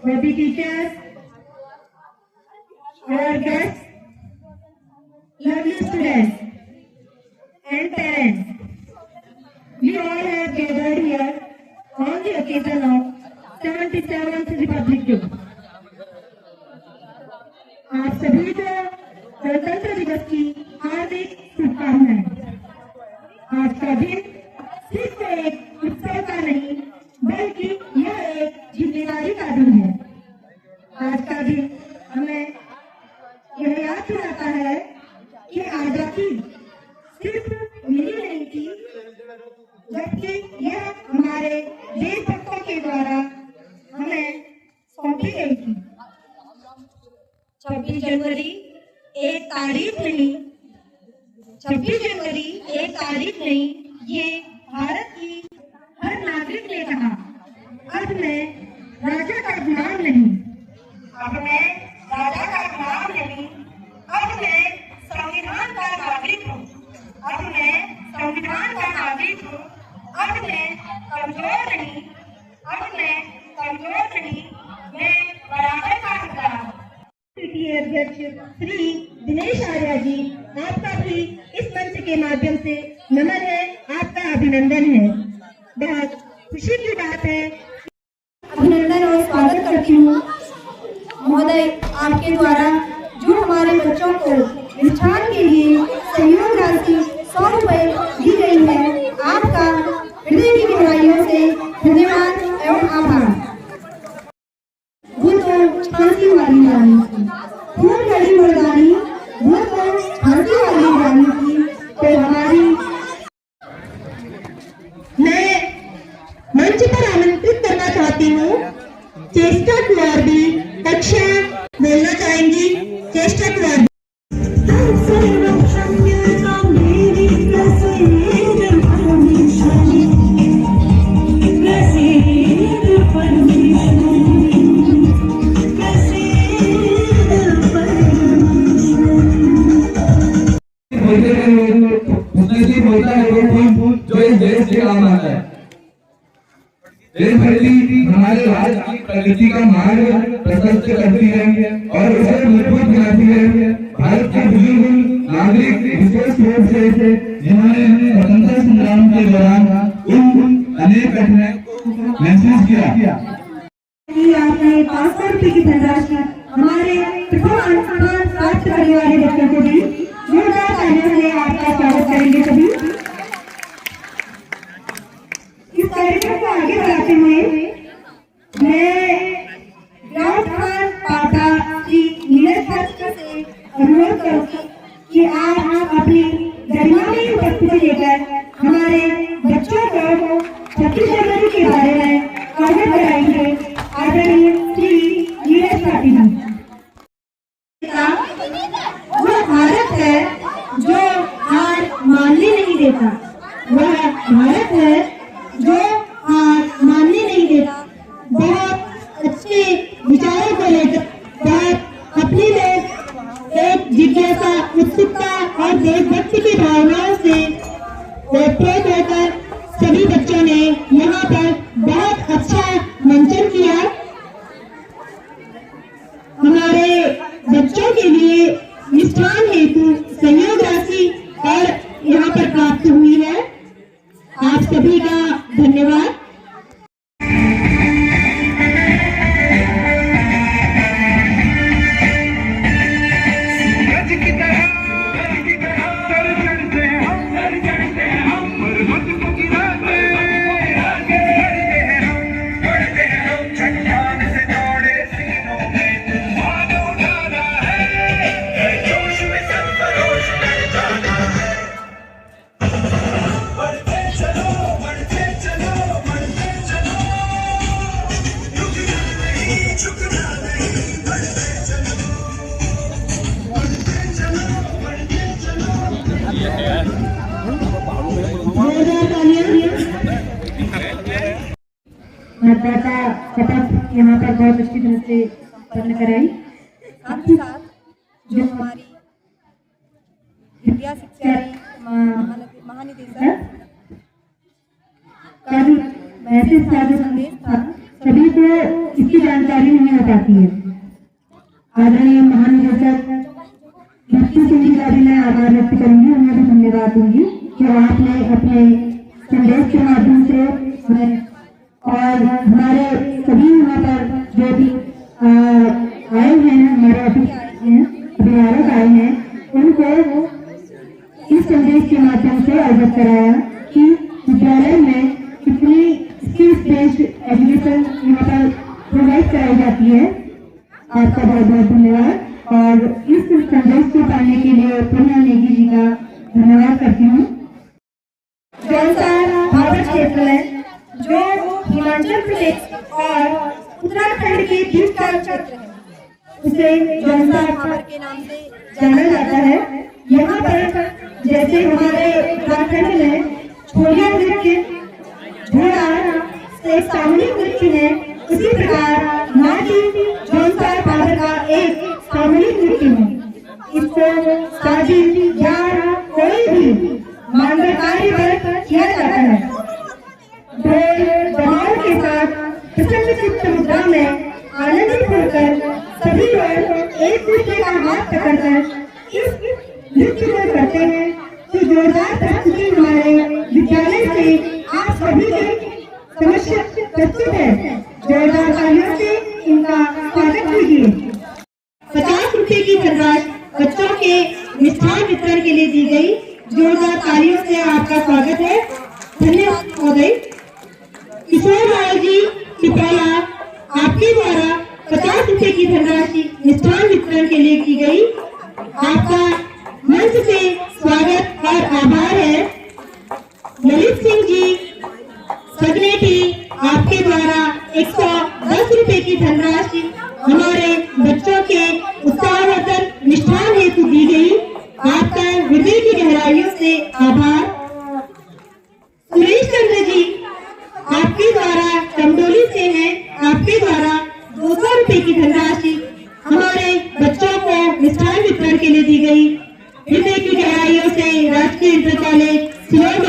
happy teachers, our guests, lovely students, and parents. We all have gathered here on the occasion of 77th Republic Day. आप सभी को गणतंत्र दिवस की हार्दिक शुभकामनाएं। आज का दिन सिर्फ एक उत्सव का नहीं बल्कि यह एक जिम्मेदारी का दिन है। आज का दिन हमें यह याद दिलाता है कि आजादी सिर्फ मिली नहीं थी, जबकि यह हमारे देशभक्तों के द्वारा हमें सौंपी गई थी। 26 जनवरी एक तारीख नहीं, 26 जनवरी एक तारीख नहीं, ये भारत की हर नागरिक ने कहा, अब मैं राजा का गुलाम नहीं, अब मैं राजा का गुलाम नहीं, अब मैं संविधान का नागरिक हूँ, अब मैं संविधान का नागरिक हूँ, अब मैं कमजोर नहीं, अब मैं कमजोर नहीं, मैं बराबर का हकदार हूँ। पीटीए अध्यक्ष श्री दिनेश आर्या जी, आपका भी इस मंच के माध्यम से नमन है, आपका अभिनंदन है। बहुत खुशी की बात है। अभिनंदन और स्वागत करती हूँ महोदय, आपके द्वारा जो हमारे बच्चों को मिष्ठान के लिए सहयोग राशि 100 रुपए दी गई है, आपका हृदय की गहराइयों से धन्यवाद एवं आभार। वो तो झांसी वाली रानी थी, फूल वाली मर्दानी, वो तो झांसी वाली रानी थी। तो हमारी मैं मंच पर आमंत्रित करना चाहती हूँ चेष्टा कुमार भी कक्षा बोलना चाहेंगी। चेष्टा कुमार बोलता है वो जो इस देश के काम आता है। देशभक्ति हमारे राज्य की प्रगति का मार्ग प्रशस्त करती है और उसे मजबूत बनाती है। भारत के बुजुर्ग नागरिक विशेष रूप से जिन्होंने स्वतंत्रता संग्राम के दौरान उन अनेक घटनाओं को महसूस किया। आपने 500 रुपए की धनराशि हमारे प्रथम स्थान प्राप्त करने वाले बच्चों को भी जोरदार तालियों से आपका स्वागत करेंगे। सभी इस कार्यक्रम को आगे बढ़ाते हुए मैं खान पाटा की नीरज भट्ट से अनुरोध करूंगी कि आप अपनी गरिमामयी उपस्थिति लेकर हमारे बच्चों को 26 जनवरी के बारे में अवगत कराएंगे। आदरणीय श्री नीरज पाटिल, वह भारत है जो हार मानने नहीं देता, वह भारत है जो हार मानने नहीं देता। बहुत अच्छे विचारों को लेकर, बहुत अपने में एक जिज्ञासा, उत्सुकता और देशभक्ति की भावनाओं से प्रेरित होकर सभी बच्चों ने यहाँ पर बहुत अच्छा मंचन किया। हमारे बच्चों के लिए मिष्ठान हेतु सहयोग राशि और यहाँ पर प्राप्त हुई है। आप सभी का धन्यवाद। मतदाता शपथ यहाँ पर बहुत अच्छी तरह से पालन कराई। साथ ही साथ जो हमारी विद्या शिक्षा महानिदेशक का भी मैसेज संदेश था सभी को इसकी जानकारी नहीं हो पाती है। आदरणीय महानिदेशक भक्ति सिंह जी का भी मैं आभार व्यक्त करूंगी, उन्हें भी धन्यवाद दूंगी कि आपने अपने संदेश के माध्यम से हमें और हमारे सभी यहाँ पर जो भी आए हैं, हमारे अभिभावक आए हैं, उनको इस संदेश के माध्यम से अवगत कराया कि विद्यालय में कितनी स्किल्स बेस्ड एजुकेशन यहाँ पर प्रोवाइड कराई जाती है। आपका बहुत बहुत धन्यवाद और इस संदेश को पाने के लिए पुनः नेगी जी का धन्यवाद करती हूँ। जौनसा भावर क्षेत्र है जो हिमाचल प्रदेश और उत्तराखंड के बीच का क्षेत्र है, उसे जौनसा भावर के नाम से जाना जाता है। यहाँ पर जैसे हमारे उत्तराखंड में छोलिया नृत्य, घोड़ा एक सामूहिक नृत्य है, उसी प्रकार नाटी जौनसा भावर का एक सामूहिक नृत्य है। इसको शादी या कोई भी मांगलिक कार्य पर किया जाता है। ढोल दमाओं के साथ प्रसन्न चित्त मुद्रा में आनंदित होकर सभी लोग एक दूसरे का हाथ पकड़कर इस नृत्य को करते हैं। तो जोरदार प्रस्तुति हमारे विद्यालय से आप सभी के समक्ष प्रस्तुत है। जोरदार तालियों से इनका स्वागत कीजिए। 50 रुपए की धनराशि बच्चों के मिष्ठान वितरण के लिए दी गई। जोरदार तालियों से आपका स्वागत है। धन्यवाद महोदय। किशोर लाल जी पिपराला, आपके द्वारा 50 रुपए की धनराशि मिष्ठान वितरण के लिए की गई। आपका मंच से स्वागत और आभार है। ललित सिंह जी सगनेटी, आपके द्वारा 110 रुपए की धनराशि हमारे बच्चों के उत्साहवर्धन मिष्ठान हेतु दी गई। आपका हृदय की गहराइयों से आभार। सुरेश चंद्र जी, आपके द्वारा चमडोली से हैं, आपके द्वारा 200 रुपए की धनराशि हमारे बच्चों को मिष्ठान वितरण के लिए दी गई। हृदय की गहराइयों से राजकीय इंटर कॉलेज सिलोन